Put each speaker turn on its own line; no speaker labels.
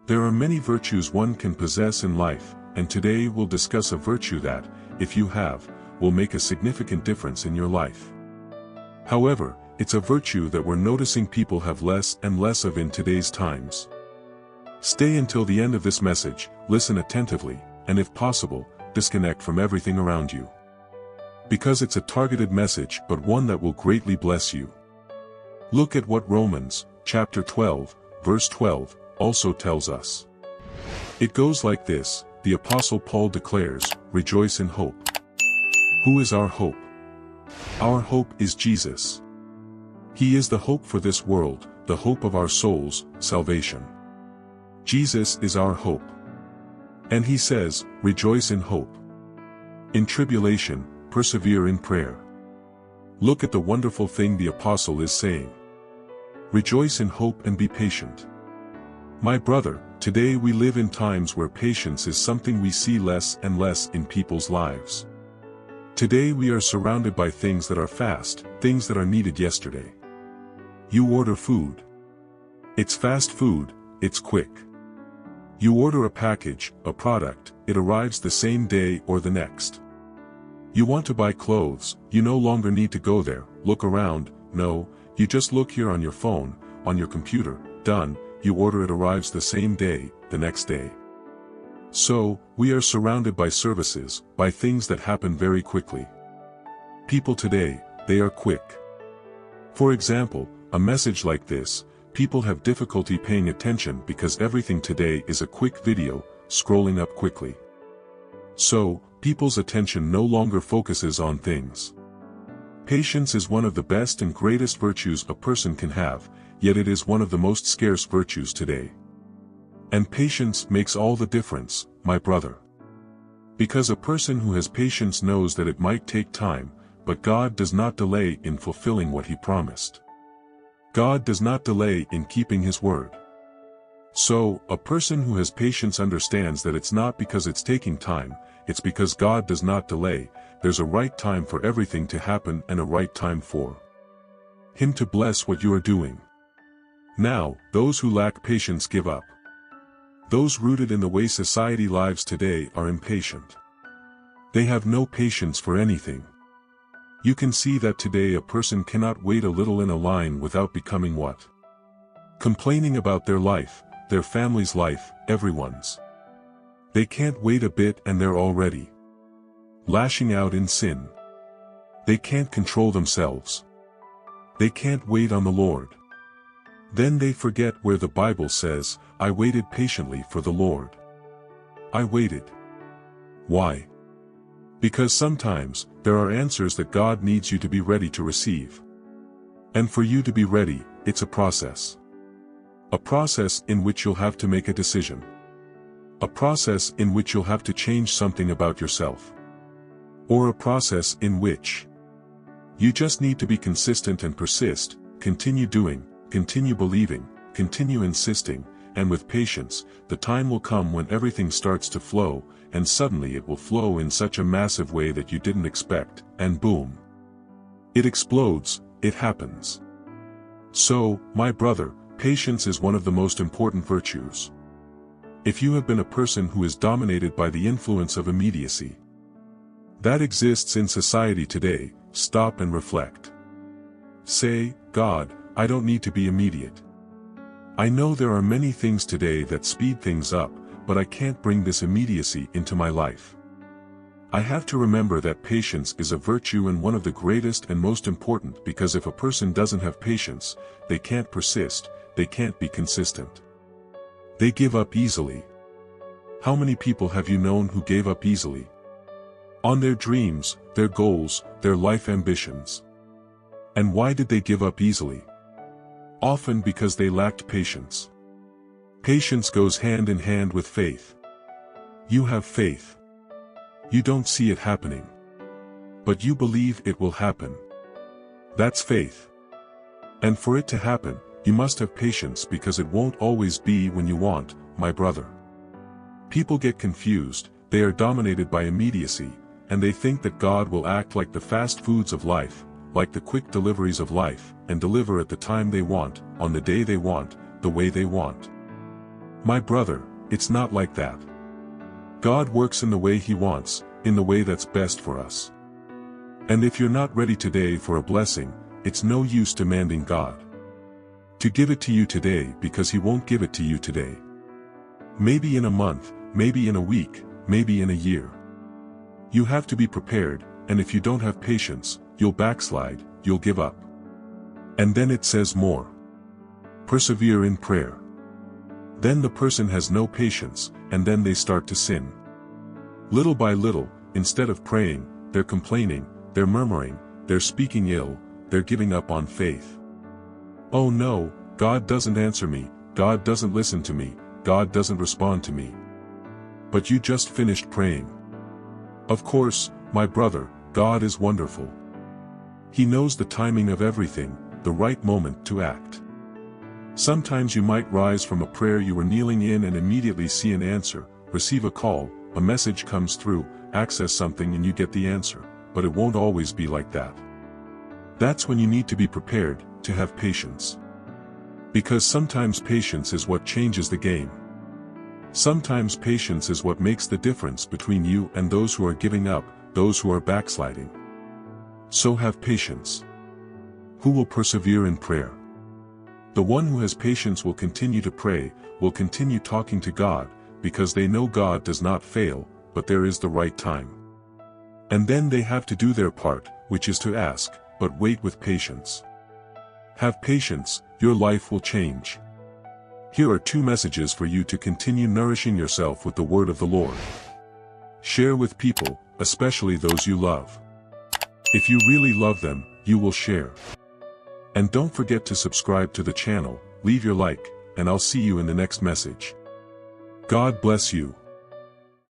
There are many virtues one can possess in life, and today we'll discuss a virtue that, if you have, will make a significant difference in your life. However, it's a virtue that we're noticing people have less and less of in today's times. Stay until the end of this message, listen attentively, and if possible, disconnect from everything around you. Because it's a targeted message but one that will greatly bless you. Look at what Romans, chapter 12, verse 12, also tells us. It goes like this: the Apostle Paul declares, "Rejoice in hope." Who is our hope? Our hope is Jesus. He is the hope for this world, the hope of our souls, salvation. Jesus is our hope. And he says, rejoice in hope. In tribulation, persevere in prayer. Look at the wonderful thing the apostle is saying. Rejoice in hope and be patient. My brother, today we live in times where patience is something we see less and less in people's lives. Today we are surrounded by things that are fast, things that are needed yesterday. You order food. It's fast food, it's quick. You order a package, a product, it arrives the same day or the next. You want to buy clothes, you no longer need to go there, look around, no, you just look here on your phone, on your computer, done, you order, it arrives the same day, the next day. So, we are surrounded by services, by things that happen very quickly. People today, they are quick. For example, a message like this, people have difficulty paying attention because everything today is a quick video, scrolling up quickly. So, people's attention no longer focuses on things. Patience is one of the best and greatest virtues a person can have, yet it is one of the most scarce virtues today. And patience makes all the difference, my brother. Because a person who has patience knows that it might take time, but God does not delay in fulfilling what he promised. God does not delay in keeping his word. So, a person who has patience understands that it's not because it's taking time, it's because God does not delay. There's a right time for everything to happen and a right time for him to bless what you are doing. Now, those who lack patience give up. Those rooted in the way society lives today are impatient. They have no patience for anything. You can see that today a person cannot wait a little in a line without becoming what? Complaining about their life, their family's life, everyone's. They can't wait a bit and they're already lashing out in sin. They can't control themselves. They can't wait on the Lord. Then they forget where the Bible says, I waited patiently for the Lord. I waited. Why? Because sometimes, there are answers that God needs you to be ready to receive. And for you to be ready, it's a process. A process in which you'll have to make a decision. A process in which you'll have to change something about yourself. Or a process in which you just need to be consistent and persist, continue doing, continue believing, continue insisting, and with patience, the time will come when everything starts to flow, and suddenly it will flow in such a massive way that you didn't expect, and boom. It explodes, it happens. So, my brother, patience is one of the most important virtues. If you have been a person who is dominated by the influence of immediacy that exists in society today, stop and reflect. Say, God, I don't need to be immediate. I know there are many things today that speed things up, but I can't bring this immediacy into my life. I have to remember that patience is a virtue and one of the greatest and most important, because if a person doesn't have patience, they can't persist, they can't be consistent. They give up easily. How many people have you known who gave up easily? On their dreams, their goals, their life ambitions. And why did they give up easily? Often because they lacked patience. Patience goes hand in hand with faith. You have faith. You don't see it happening. But you believe it will happen. That's faith. And for it to happen, you must have patience, because it won't always be when you want, my brother. People get confused, they are dominated by immediacy, and they think that God will act like the fast foods of life, like the quick deliveries of life, and deliver at the time they want, on the day they want, the way they want. My brother, it's not like that. God works in the way He wants, in the way that's best for us. And if you're not ready today for a blessing, it's no use demanding God to give it to you today, because He won't give it to you today. Maybe in a month, maybe in a week, maybe in a year. You have to be prepared, and if you don't have patience, you'll backslide, you'll give up. And then it says more. Persevere in prayer. Then the person has no patience, and then they start to sin. Little by little, instead of praying, they're complaining, they're murmuring, they're speaking ill, they're giving up on faith. Oh no, God doesn't answer me, God doesn't listen to me, God doesn't respond to me. But you just finished praying. Of course, my brother, God is wonderful. He knows the timing of everything, the right moment to act. Sometimes you might rise from a prayer you were kneeling in and immediately see an answer, receive a call, a message comes through, access something and you get the answer, but it won't always be like that. That's when you need to be prepared, to have patience. Because sometimes patience is what changes the game. Sometimes patience is what makes the difference between you and those who are giving up, those who are backsliding. So have patience. Who will persevere in prayer? The one who has patience will continue to pray, will continue talking to God, because they know God does not fail, but there is the right time. And then they have to do their part, which is to ask, but wait with patience. Have patience, your life will change. Here are 2 messages for you to continue nourishing yourself with the word of the Lord. Share with people, especially those you love. If you really love them, you will share. And don't forget to subscribe to the channel, leave your like, and I'll see you in the next message. God bless you.